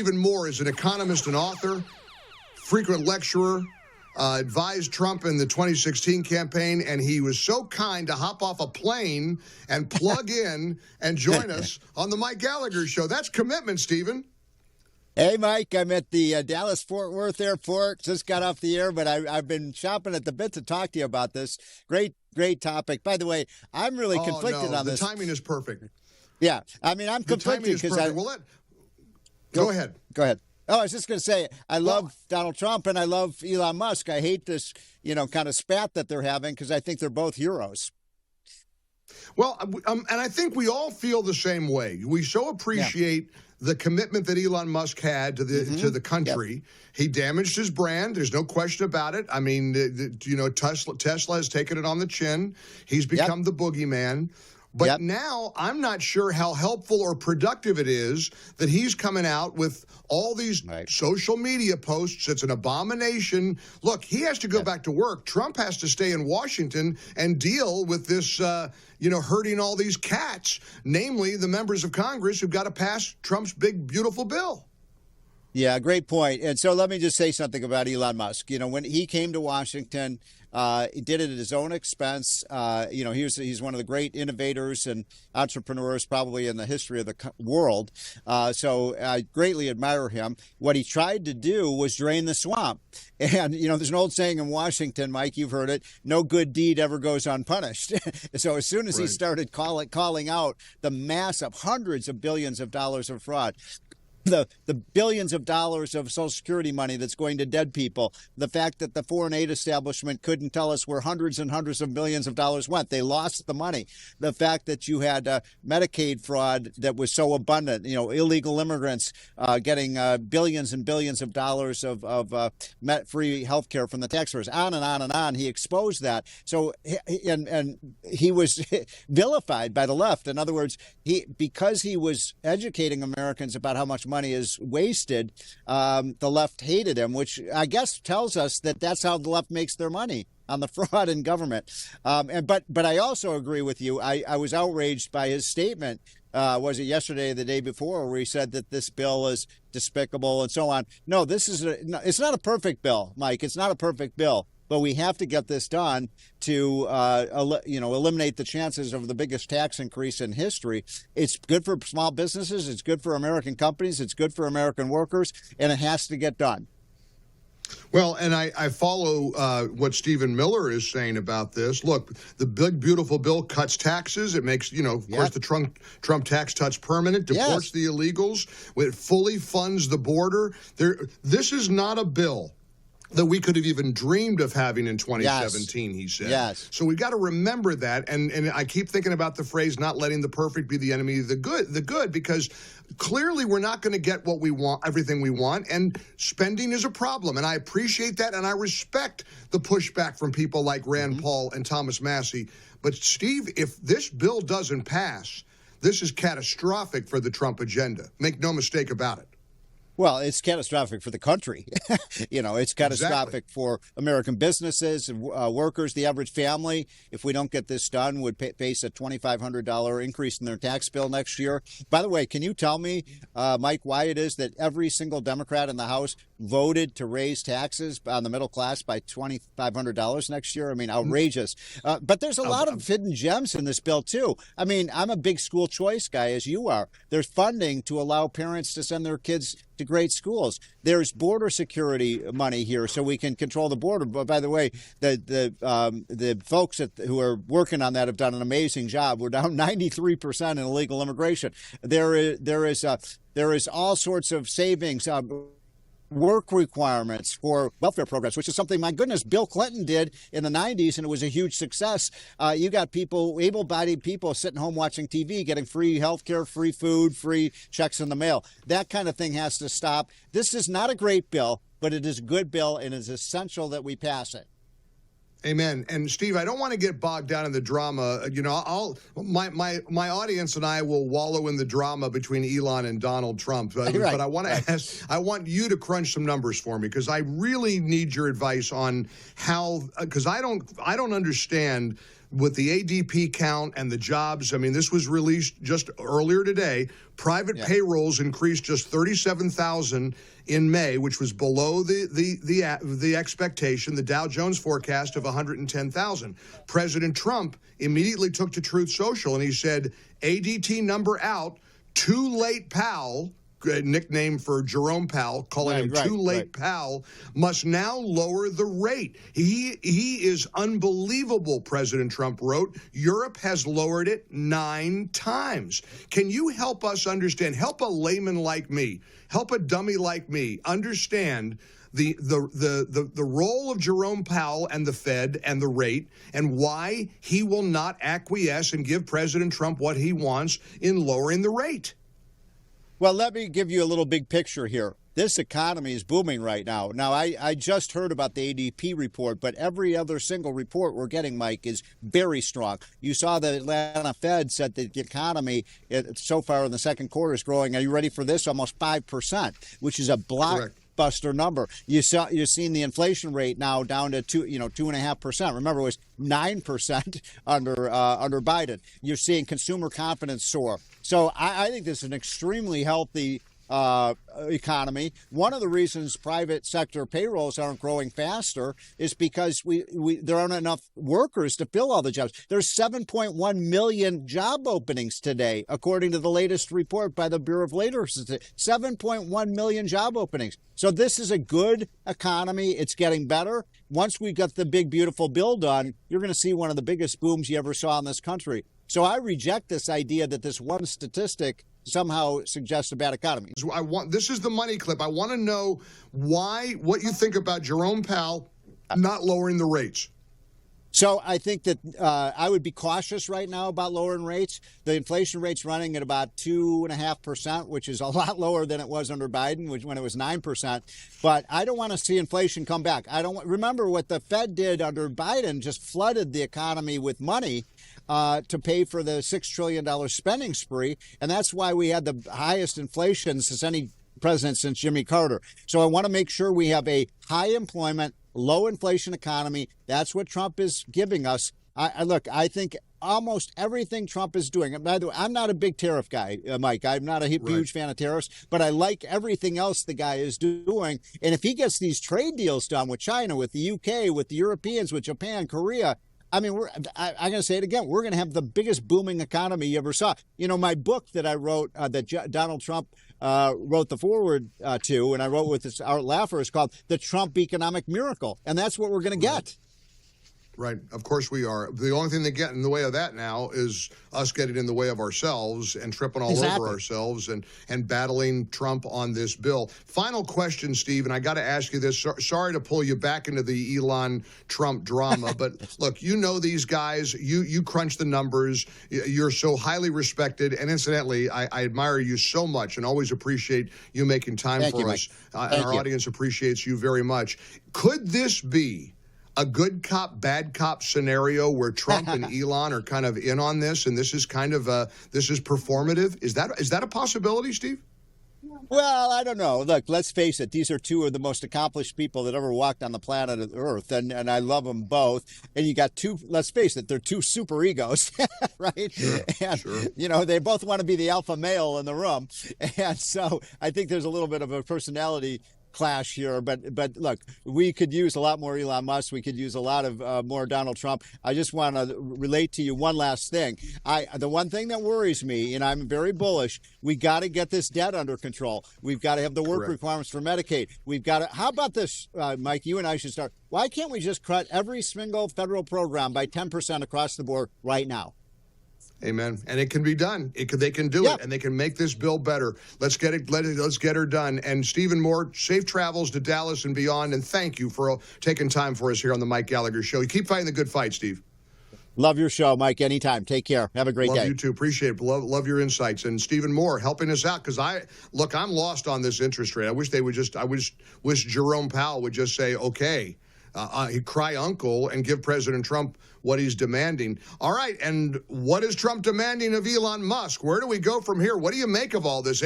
Stephen Moore is an economist and author, frequent lecturer, advised Trump in the 2016 campaign, and he was so kind to hop off a plane and plug in and join us on the Mike Gallagher Show. That's commitment, Stephen. Hey, Mike, I'm at the Dallas-Fort Worth Airport. Just got off the air, but I've been chomping at the bit to talk to you about this. Great topic. By the way, I'm really conflicted on this. The timing is perfect. Yeah, I mean, I'm conflicted because Go ahead. Go ahead. Oh, I was just going to say, I love Donald Trump and I love Elon Musk. I hate this, kind of spat that they're having because I think they're both heroes. Well, and I think we all feel the same way. We so appreciate the commitment that Elon Musk had to the country. Yep. He damaged his brand. There's no question about it. I mean, Tesla has taken it on the chin. He's become the boogeyman. But now I'm not sure how helpful or productive it is that he's coming out with all these social media posts. It's an abomination. Look, he has to go back to work. Trump has to stay in Washington and deal with this, hurting all these cats, namely the members of Congress who've got to pass Trump's big, beautiful bill. Yeah, great point. And so let me just say something about Elon Musk. When he came to Washington, he did it at his own expense. He's one of the great innovators and entrepreneurs probably in the history of the world. So I greatly admire him. What he tried to do was drain the swamp. And, there's an old saying in Washington, Mike, you've heard it, no good deed ever goes unpunished. So as soon as he started calling out the massive hundreds of billions of dollars of fraud, the billions of dollars of Social Security money that's going to dead people, the fact that the foreign aid establishment couldn't tell us where hundreds and hundreds of millions of dollars went. They lost the money. The fact that you had Medicaid fraud that was so abundant, illegal immigrants getting billions and billions of dollars of free health care from the taxpayers, on and on and on. He exposed that. So, and he was vilified by the left. In other words, because he was educating Americans about how much money is wasted, the left hated him, which I guess tells us that that's how the left makes their money, on the fraud in government. But I also agree with you. I was outraged by his statement. Was it yesterday or the day before, where he said that this bill is despicable and so on? No, it's not a perfect bill, Mike. It's not a perfect bill. But we have to get this done to, eliminate the chances of the biggest tax increase in history. It's good for small businesses. It's good for American companies. It's good for American workers, and it has to get done. Well, and I follow what Stephen Miller is saying about this. Look, the big, beautiful bill cuts taxes. It makes, of course, the Trump tax cuts permanent, deports the illegals. It fully funds the border. This is not a bill that we could have even dreamed of having in 2017, he said. Yes. So we've got to remember that. And I keep thinking about the phrase, not letting the perfect be the enemy of the good, because clearly we're not going to get what we want, everything we want, and spending is a problem. And I appreciate that, and I respect the pushback from people like Rand Paul and Thomas Massie. But, Steve, if this bill doesn't pass, this is catastrophic for the Trump agenda. Make no mistake about it. Well, it's catastrophic for the country. It's catastrophic for American businesses and workers. The average family, if we don't get this done, would face a $2,500 increase in their tax bill next year. By the way, can you tell me, Mike, why it is that every single Democrat in the House voted to raise taxes on the middle class by $2,500 next year? I mean, outrageous. But there's a lot of hidden gems in this bill, too. I mean, I'm a big school choice guy, as you are. There's funding to allow parents to send their kids to great schools. There's border security money here, so we can control the border. But by the way, the folks who are working on that have done an amazing job. We're down 93% in illegal immigration. There is all sorts of savings. Work requirements for welfare programs, which is something, my goodness, Bill Clinton did in the 90s, and it was a huge success. You got people, able-bodied people sitting home watching TV, getting free health care, free food, free checks in the mail. That kind of thing has to stop. This is not a great bill, but it is a good bill, and it's essential that we pass it. Amen. And Steve, I don't want to get bogged down in the drama. My audience and I will wallow in the drama between Elon and Donald Trump. But I want to ask, I want you to crunch some numbers for me, because I really need your advice on how, because I don't understand with the ADP count and the jobs, I mean, this was released just earlier today. Private payrolls increased just 37,000 in May, which was below the expectation, the Dow Jones forecast of 110,000. President Trump immediately took to Truth Social and he said, ADT number out, too late, pal. Nickname for Jerome Powell, calling him too late, pal, must now lower the rate. He is unbelievable, President Trump wrote. Europe has lowered it 9 times. Can you help us understand, help a layman like me, help a dummy like me understand the role of Jerome Powell and the Fed and the rate, and why he will not acquiesce and give President Trump what he wants in lowering the rate? Well, let me give you a little big picture here. This economy is booming right now. Now, I just heard about the ADP report, but every other single report we're getting, Mike, is very strong. You saw the Atlanta Fed said that the economy so far in the second quarter is growing. Are you ready for this? Almost 5%, which is a blockbuster number. You're seeing the inflation rate now down to 2.5%. Remember, it was 9% under Biden. You're seeing consumer confidence soar. So I think this is an extremely healthy economy. One of the reasons private sector payrolls aren't growing faster is because there aren't enough workers to fill all the jobs. There's 7.1 million job openings today, according to the latest report by the Bureau of Labor Statistics. 7.1 million job openings. So this is a good economy. It's getting better. Once we get the big, beautiful bill done, you're going to see one of the biggest booms you ever saw in this country. So I reject this idea that this one statistic somehow suggests a bad economy. This is the money clip. I want to know what you think about Jerome Powell not lowering the rates. So I think that I would be cautious right now about lowering rates. The inflation rate's running at about 2.5%, which is a lot lower than it was under Biden, when it was 9%. But I don't want to see inflation come back. Remember what the Fed did under Biden, just flooded the economy with money to pay for the $6 trillion spending spree. And that's why we had the highest inflation since any president since Jimmy Carter. So I want to make sure we have a high employment, low inflation economy. That's what Trump is giving us. I think almost everything Trump is doing. By the way, I'm not a big tariff guy, Mike. I'm not a huge fan of tariffs, but I like everything else the guy is doing. And if he gets these trade deals done with China, with the UK, with the Europeans, with Japan, Korea, I mean, I'm going to say it again. We're going to have the biggest booming economy you ever saw. You know, my book that I wrote, that Donald Trump wrote the foreword to, and I wrote with this Art Laffer, is called The Trump Economic Miracle. And that's what we're going to get. Right. Of course we are. The only thing that get in the way of that now is us getting in the way of ourselves and tripping all over ourselves and battling Trump on this bill. Final question, Steve, and I got to ask you this. Sorry to pull you back into the Elon Trump drama, but look, you know these guys. You crunch the numbers. You're so highly respected. And incidentally, I admire you so much and always appreciate you making time for us. And our audience appreciates you very much. Could this be a good cop, bad cop scenario where Trump and Elon are kind of in on this, and this is kind of this is performative? Is that a possibility, Steve? Well, I don't know. Look, let's face it. These are two of the most accomplished people that ever walked on the planet Earth, and I love them both. And you got two, let's face it, they're two super egos, right? Sure, and, you know, they both want to be the alpha male in the room. And so I think there's a little bit of a personality clash here, but look, we could use a lot more Elon Musk. We could use a lot of more Donald Trump. I just want to relate to you one last thing. The one thing that worries me, and I'm very bullish, we got to get this debt under control. We've got to have the work requirements for Medicaid. We've got to. How about this, Mike? You and I should start. Why can't we just cut every single federal program by 10% across the board right now? Amen. And it can be done. They can do it, and they can make this bill better. Let's get it. Let's get her done. And Stephen Moore, safe travels to Dallas and beyond. And thank you for taking time for us here on the Mike Gallagher Show. You keep fighting the good fight, Steve. Love your show, Mike. Anytime. Take care. Have a great day. Love you too. Appreciate it. Love your insights. And Stephen Moore helping us out, because I'm lost on this interest rate. I wish wish Jerome Powell would just say, okay. He'd cry uncle and give President Trump what he's demanding. All right, and what is Trump demanding of Elon Musk? Where do we go from here? What do you make of all this?